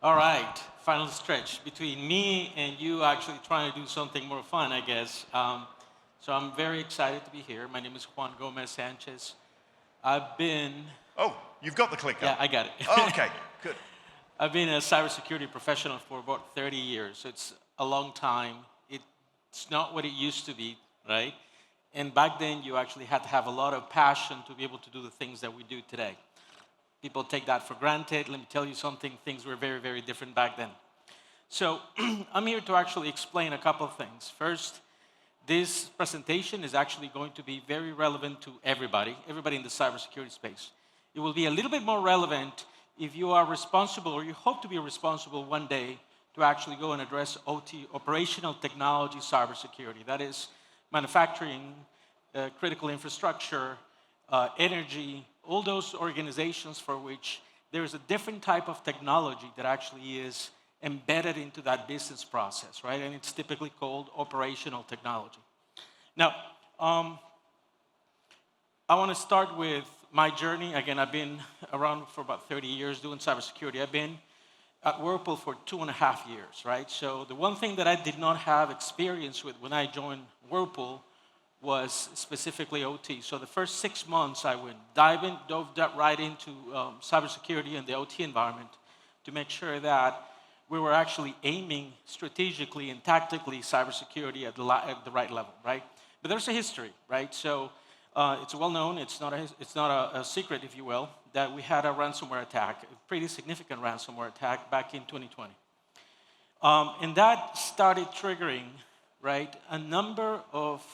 All right, final stretch between me and you actually trying to do something more fun, I guess. So I'm very excited to be here. My name is Juan Gomez Sanchez. I've been, Oh, you've got the clicker. yeah, I got it. Oh, okay, good. I've been a cybersecurity professional for about 30 years. So it's a long time. It's not what it used to be, right? And back then, you actually had to have a lot of passion to be able to do the things that we do today. People take that for granted. Let me tell you something, things were very, very different back then. So I'm here to actually explain a couple of things. First, this presentation is actually going to be very relevant to everybody in the cybersecurity space. It will be a little bit more relevant if you are responsible or you hope to be responsible one day to actually go and address OT, operational technology cybersecurity. That is manufacturing, critical infrastructure, energy, all those organizations for which there is a different type of technology that actually is embedded into that business process, right? And it's typically called operational technology. Now, I want to start with my journey. Again, I've been around for about 30 years doing cybersecurity. I've been at Whirlpool for 2.5 years, right? So the one thing that I did not have experience with when I joined Whirlpool was specifically OT. So the first 6 months I dove right into cybersecurity and the OT environment to make sure that we were actually aiming strategically and tactically cybersecurity at the right level, right? But there's a history, right? So it's well known, it's not a secret, if you will, that we had a ransomware attack, a pretty significant ransomware attack back in 2020. And that started triggering, right, a number of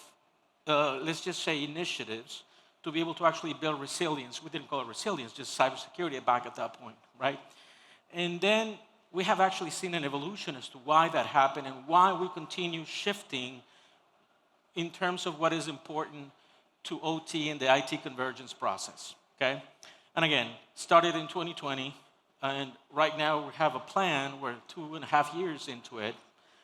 let's just say initiatives to be able to actually build resilience. We didn't call it resilience, just cybersecurity back at that point, right? And then we have actually seen an evolution as to why that happened and why we continue shifting in terms of what is important to OT and the IT convergence process, okay? And again, started in 2020, and right now we have a plan, we're 2.5 years into it,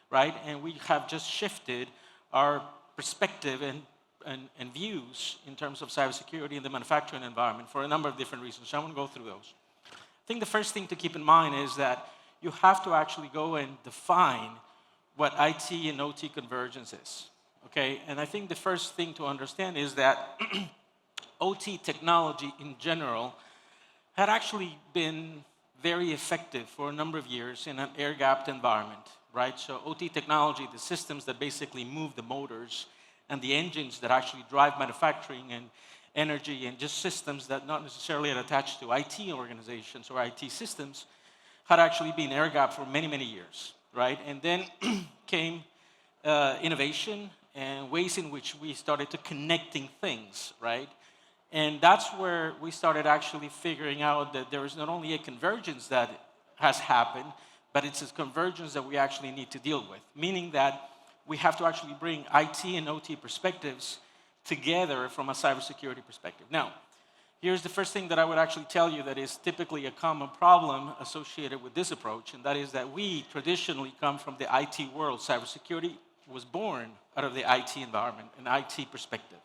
right? And we have just shifted our perspective and views in terms of cybersecurity in the manufacturing environment for a number of different reasons. So I'm going to go through those. I think the first thing to keep in mind is that you have to actually go and define what IT and OT convergence is, okay? And I think the first thing to understand is that OT technology in general had actually been very effective for a number of years in an air-gapped environment, right? So OT technology, the systems that basically move the motors and the engines that actually drive manufacturing and energy and just systems that not necessarily are attached to IT organizations or IT systems, had actually been air-gapped for many, many years, right? And then came innovation and ways in which we started to connecting things, right? And that's where we started actually figuring out that there is not only a convergence that has happened, but it's a convergence that we actually need to deal with, meaning that we have to actually bring IT and OT perspectives together from a cybersecurity perspective. Now, here's the first thing that I would actually tell you that is typically a common problem associated with this approach, and that is that we traditionally come from the IT world. Cybersecurity was born out of the IT environment, an IT perspective.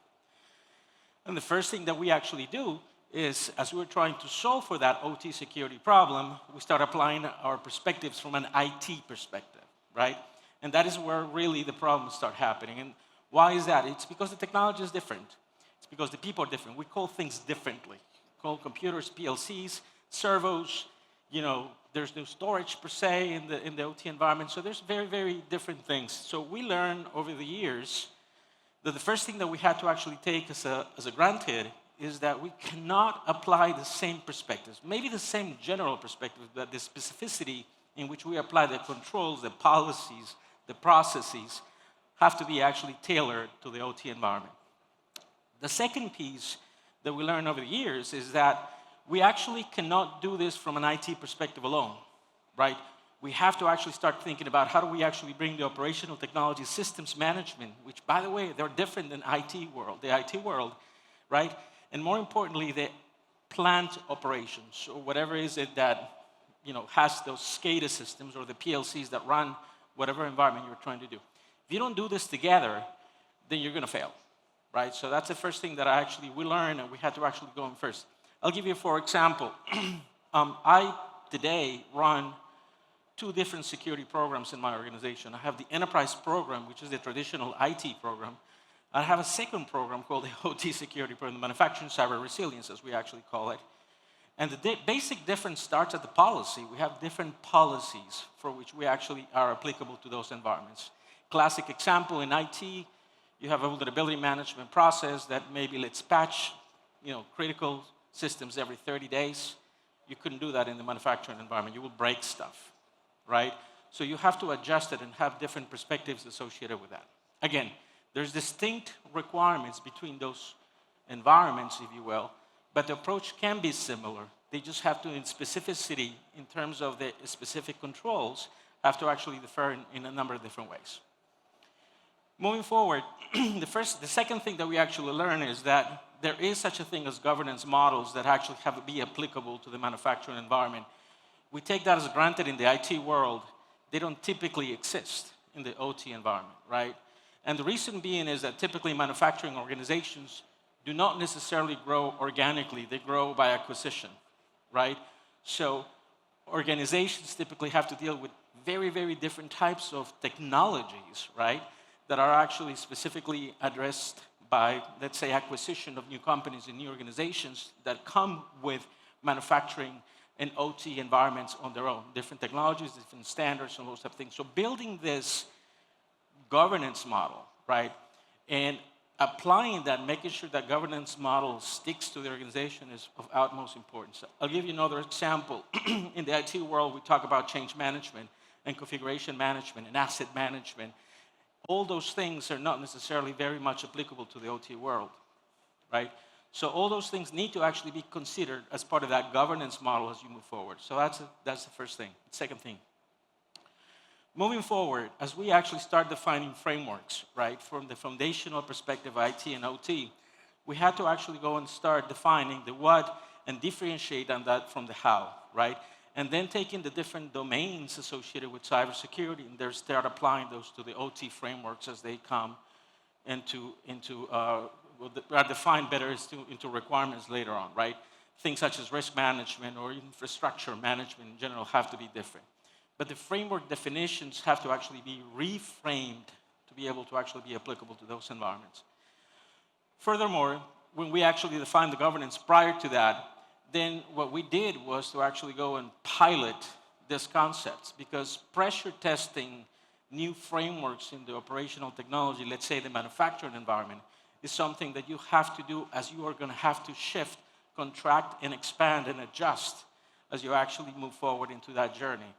And the first thing that we actually do is, as we're trying to solve for that OT security problem, we start applying our perspectives from an IT perspective, right? And that is where really the problems start happening. And why is that? It's because the technology is different. It's because the people are different. We call things differently. We call computers PLCs, servos, there's no storage per se in the OT environment. So there's very, very different things. So we learned over the years that the first thing that we had to actually take as a granted is that we cannot apply the same perspectives, maybe the same general perspective, but the specificity in which we apply the controls, the policies, the processes have to be actually tailored to the OT environment. The second piece that we learned over the years is that we actually cannot do this from an IT perspective alone, right? We have to actually start thinking about how do we actually bring the operational technology systems management, which, by the way, they're different than the IT world, right? And more importantly, the plant operations, or whatever is it that has those SCADA systems or the PLCs that run whatever environment you're trying to do. If you don't do this together, then you're going to fail, right? So that's the first thing that we learned, and we had to actually go in first. I'll give you, for example, I today run two different security programs in my organization. I have the enterprise program, which is the traditional IT program. I have a second program called the OT security program, the manufacturing cyber resilience, as we actually call it. And the basic difference starts at the policy. We have different policies for which we actually are applicable to those environments. Classic example in IT, you have a vulnerability management process that maybe let's patch, critical systems every 30 days. You couldn't do that in the manufacturing environment. You will break stuff, right? So you have to adjust it and have different perspectives associated with that. Again, there's distinct requirements between those environments, if you will, but the approach can be similar. They just have to, in specificity, in terms of the specific controls, have to actually differ in a number of different ways. Moving forward, the second thing that we actually learn is that there is such a thing as governance models that actually have to be applicable to the manufacturing environment. We take that as granted in the IT world. They don't typically exist in the OT environment, right? And the reason being is that typically manufacturing organizations do not necessarily grow organically. They grow by acquisition, right? So organizations typically have to deal with very, very different types of technologies, right, that are actually specifically addressed by, let's say, acquisition of new companies and new organizations that come with manufacturing and OT environments on their own. Different technologies, different standards, and those type of things. So building this governance model, right, and applying that, making sure that governance model sticks to the organization is of utmost importance. I'll give you another example. In the IT world, we talk about change management and configuration management and asset management. All those things are not necessarily very much applicable to the OT world, right? So all those things need to actually be considered as part of that governance model as you move forward. So that's the first thing. Second thing. Moving forward, as we actually start defining frameworks, right, from the foundational perspective of IT and OT, we had to actually go and start defining the what and differentiate on that from the how, right? And then taking the different domains associated with cybersecurity and then start applying those to the OT frameworks as they come are defined better into requirements later on, right? Things such as risk management or infrastructure management in general have to be different. But the framework definitions have to actually be reframed to be able to actually be applicable to those environments. Furthermore, when we actually defined the governance prior to that, then what we did was to actually go and pilot these concepts, because pressure testing new frameworks in the operational technology, let's say the manufacturing environment, is something that you have to do as you are going to have to shift, contract, and expand and adjust as you actually move forward into that journey.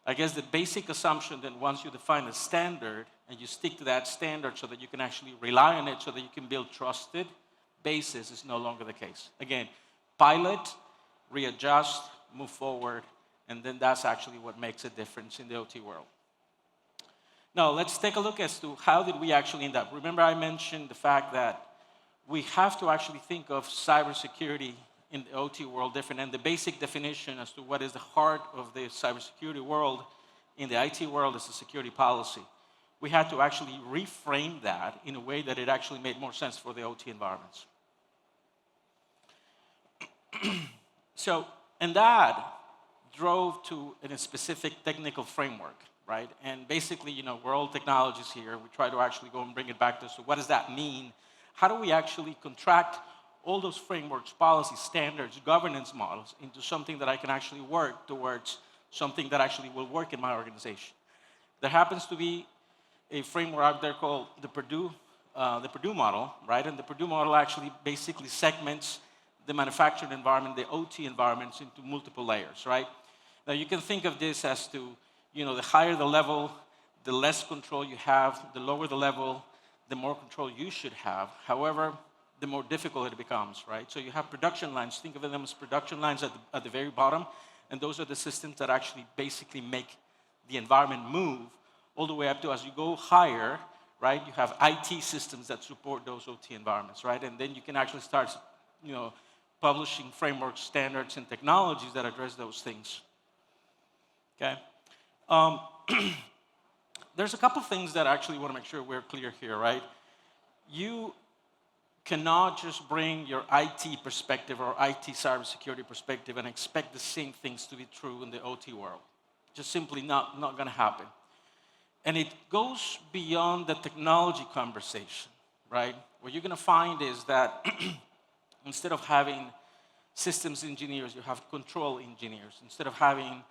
I guess the basic assumption that once you define a standard and you stick to that standard so that you can actually rely on it so that you can build trusted bases is no longer the case. Again, pilot, readjust, move forward, and then that's actually what makes a difference in the OT world. Now, let's take a look as to how did we actually end up. Remember I mentioned the fact that we have to actually think of cybersecurity in the OT world different, and the basic definition as to what is the heart of the cybersecurity world in the IT world is a security policy. We had to actually reframe that in a way that it actually made more sense for the OT environments. And that drove to a specific technical framework, right? And basically, we're all technologists here. We try to actually go and bring it back to, so what does that mean? How do we actually contract all those frameworks, policies, standards, governance models into something that I can actually work towards, something that actually will work in my organization? There happens to be a framework out there called the Purdue model, right? And the Purdue model actually basically segments the manufacturing environment, the OT environments into multiple layers, right? Now you can think of this as to, the higher the level, the less control you have, the lower the level, the more control you should have. However, the more difficult it becomes, right? So you have production lines. Think of them as production lines at the very bottom, and those are the systems that actually basically make the environment move all the way up to, as you go higher, right, you have IT systems that support those OT environments, right? And then you can actually start, publishing frameworks, standards, and technologies that address those things, okay? There's a couple things that I actually want to make sure we're clear here, right? You cannot just bring your IT perspective or IT cybersecurity perspective and expect the same things to be true in the OT world. just simply not going to happen. And it goes beyond the technology conversation, right? What you're going to find is that instead of having systems engineers, you have control engineers. Instead of having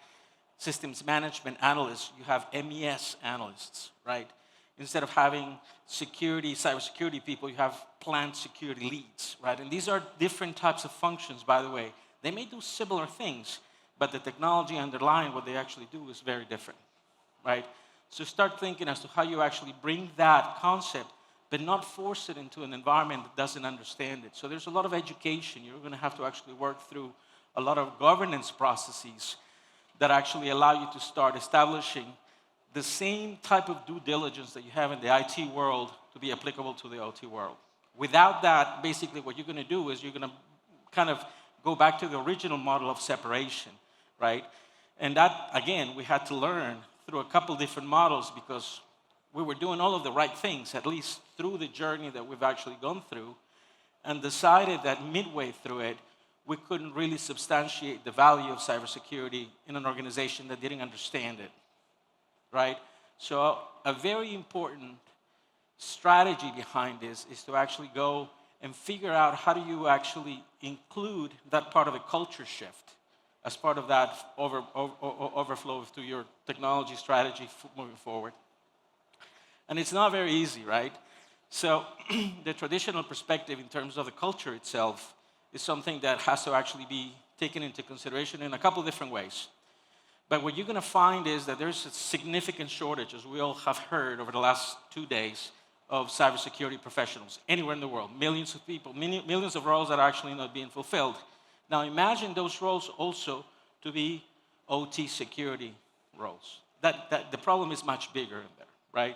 systems management analysts, you have MES analysts, right? Instead of having cybersecurity people, you have plant security leads, right? And these are different types of functions, by the way. They may do similar things, but the technology underlying what they actually do is very different, right? So start thinking as to how you actually bring that concept, but not force it into an environment that doesn't understand it. So there's a lot of education. You're going to have to actually work through a lot of governance processes that actually allow you to start establishing the same type of due diligence that you have in the IT world to be applicable to the OT world. Without that, basically what you're going to do is you're going to kind of go back to the original model of separation, right? And that, again, we had to learn through a couple different models because we were doing all of the right things, at least through the journey that we've actually gone through, and decided that midway through it, we couldn't really substantiate the value of cybersecurity in an organization that didn't understand it, right? So a very important strategy behind this is to actually go and figure out how do you actually include that part of a culture shift as part of that overflow to your technology strategy moving forward. And it's not very easy, right? So the traditional perspective in terms of the culture itself is something that has to actually be taken into consideration in a couple of different ways. But what you're going to find is that there's a significant shortage, as we all have heard over the last 2 days, of cybersecurity professionals anywhere in the world. Millions of people, millions of roles that are actually not being fulfilled. Now imagine those roles also to be OT security roles. The problem is much bigger in there, right?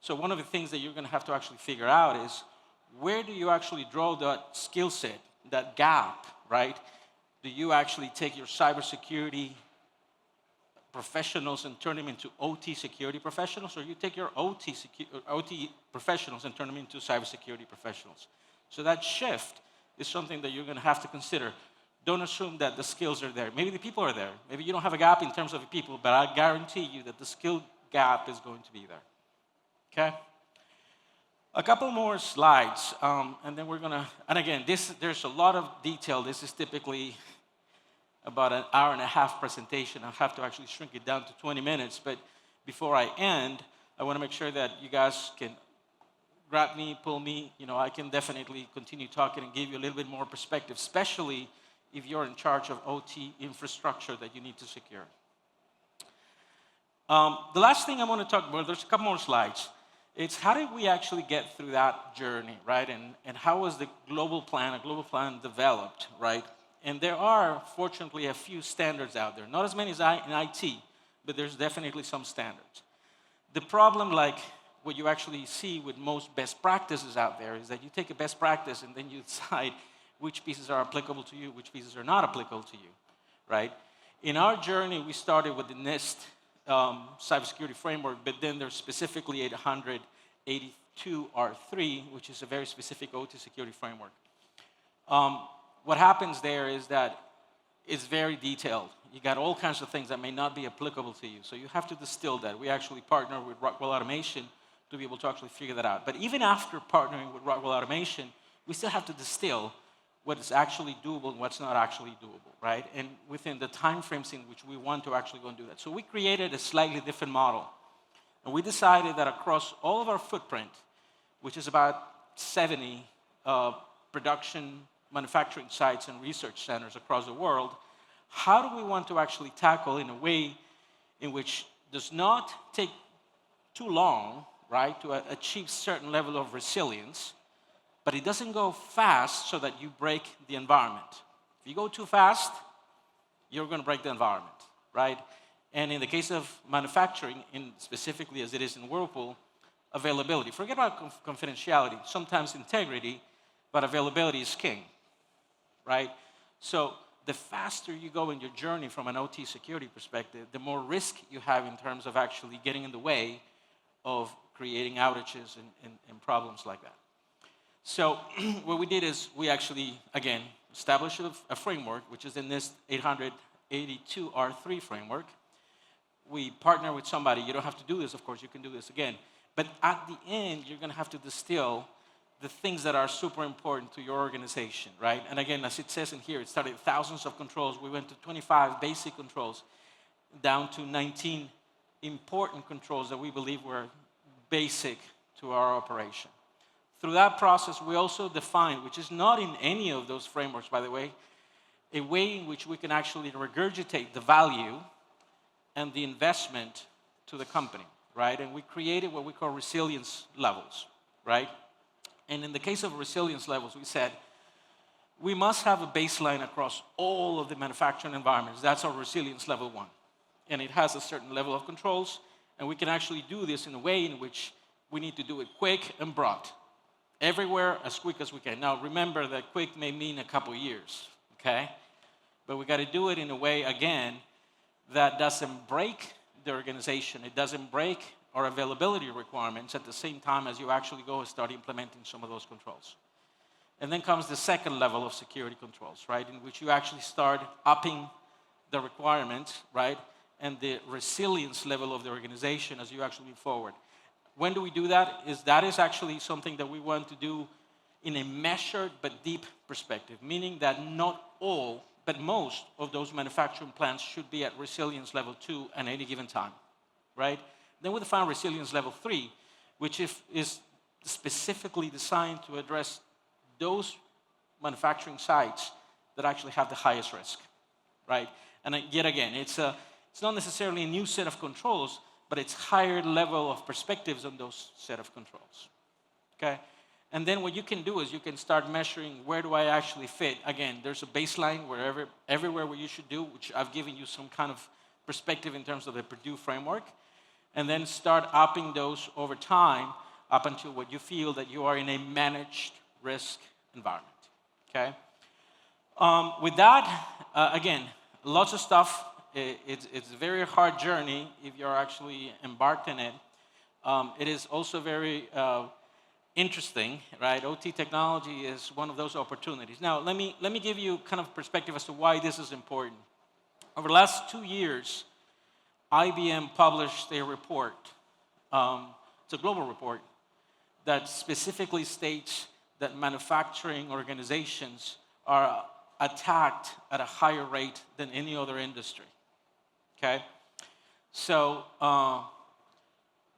So one of the things that you're going to have to actually figure out is where do you actually draw that skill set, that gap, right? Do you actually take your cybersecurity professionals and turn them into OT security professionals, or you take your OT professionals and turn them into cybersecurity professionals? So that shift is something that you're going to have to consider. Don't assume that the skills are there. Maybe the people are there. Maybe you don't have a gap in terms of the people, but I guarantee you that the skill gap is going to be there. Okay? A couple more slides, and then we're going to, and again, there's a lot of detail. This is typically about an hour and a half presentation. I'll have to actually shrink it down to 20 minutes, but before I end, I want to make sure that you guys can grab me, pull me. I can definitely continue talking and give you a little bit more perspective, especially if you're in charge of OT infrastructure that you need to secure. The last thing I want to talk about, there's a couple more slides. It's how did we actually get through that journey, right? And how was the global plan developed, right? And there are, fortunately, a few standards out there. Not as many as in IT, but there's definitely some standards. The problem, like what you actually see with most best practices out there, is that you take a best practice and then you decide which pieces are applicable to you, which pieces are not applicable to you, right? In our journey, we started with the NIST cybersecurity framework, but then there's specifically 882 R3, which is a very specific OT security framework. What happens there is that it's very detailed. You got all kinds of things that may not be applicable to you, so you have to distill that. We actually partner with Rockwell Automation to be able to actually figure that out. But even after partnering with Rockwell Automation, we still have to distill what is actually doable and what's not actually doable, right? And within the time frames in which we want to actually go and do that. So we created a slightly different model. And we decided that across all of our footprint, which is about 70 production, manufacturing sites and research centers across the world, how do we want to actually tackle in a way in which does not take too long, right, to achieve certain level of resilience, but it doesn't go fast so that you break the environment. If you go too fast, you're going to break the environment, right? And in the case of manufacturing, specifically as it is in Whirlpool, availability. Forget about confidentiality, sometimes integrity, but availability is king, right? So the faster you go in your journey from an OT security perspective, the more risk you have in terms of actually getting in the way of creating outages and problems like that. So what we did is we actually, again, established a framework, which is in this 882 R3 framework. we partner with somebody. You don't have to do this, of course, you can do this again. But at the end, you're going to have to distill the things that are super important to your organization, right? And again, as it says in here, it started with thousands of controls. We went to 25 basic controls, down to 19 important controls that we believe were basic to our operation. Through that process, we also defined, which is not in any of those frameworks, by the way, a way in which we can actually regurgitate the value and the investment to the company, right? And we created what we call resilience levels, right? And in the case of resilience levels, we said, we must have a baseline across all of the manufacturing environments. That's our resilience level 1. And it has a certain level of controls, and we can actually do this in a way in which we need to do it quick and broad. Everywhere as quick as we can. Now, remember that quick may mean a couple years, okay? But we got to do it in a way, again, that doesn't break the organization. It doesn't break our availability requirements at the same time as you actually go and start implementing some of those controls. And then comes the second level of security controls, right, in which you actually start upping the requirements, right, and the resilience level of the organization as you actually move forward. When do we do that? That is actually something that we want to do in a measured but deep perspective, meaning that not all, but most of those manufacturing plants should be at resilience level 2 at any given time, right? Then we define resilience level 3, which is specifically designed to address those manufacturing sites that actually have the highest risk, right? And yet again, it's not necessarily a new set of controls, but it's higher level of perspectives on those set of controls, okay? And then what you can do is you can start measuring, where do I actually fit? Again, there's a baseline everywhere where you should do, which I've given you some kind of perspective in terms of the Purdue framework, and then start upping those over time up until what you feel that you are in a managed risk environment, okay? With that, again, lots of stuff. It's a very hard journey if you're actually embarked in it. It is also very interesting, right? OT technology is one of those opportunities. Now, let me give you kind of perspective as to why this is important. Over the last 2 years, IBM published a report. It's a global report that specifically states that manufacturing organizations are attacked at a higher rate than any other industry. Okay? So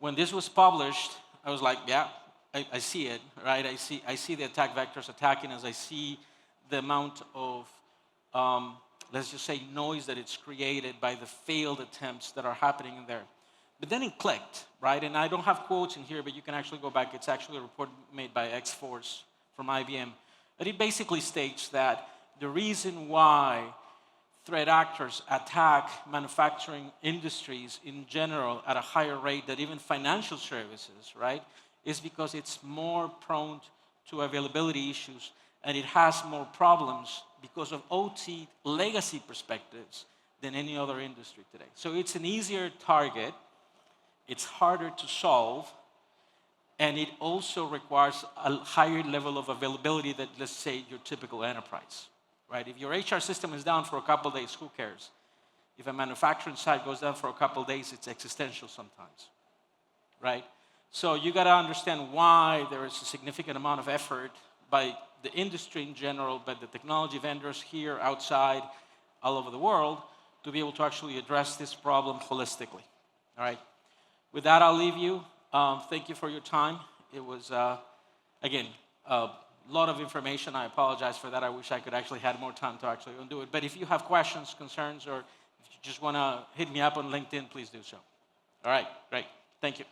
when this was published, I was like, yeah, I see it, right? I see the attack vectors attacking us. I see the amount of, let's just say, noise that it's created by the failed attempts that are happening in there. But then it clicked, right? And I don't have quotes in here, but you can actually go back. It's actually a report made by X-Force from IBM. But it basically states that the reason why threat actors attack manufacturing industries in general at a higher rate than even financial services, right, is because it's more prone to availability issues and it has more problems because of OT legacy perspectives than any other industry today. So it's an easier target, it's harder to solve, and it also requires a higher level of availability than, let's say, your typical enterprise. Right? If your HR system is down for a couple of days, who cares? If a manufacturing site goes down for a couple of days, it's existential sometimes, right? So you got to understand why there is a significant amount of effort by the industry in general, by the technology vendors here, outside, all over the world, to be able to actually address this problem holistically, all right? With that, I'll leave you. Thank you for your time. It was, again, a lot of information. I apologize for that. I wish I could actually had more time to actually do it. But if you have questions, concerns, or if you just want to hit me up on LinkedIn, please do so. All right, great. Thank you.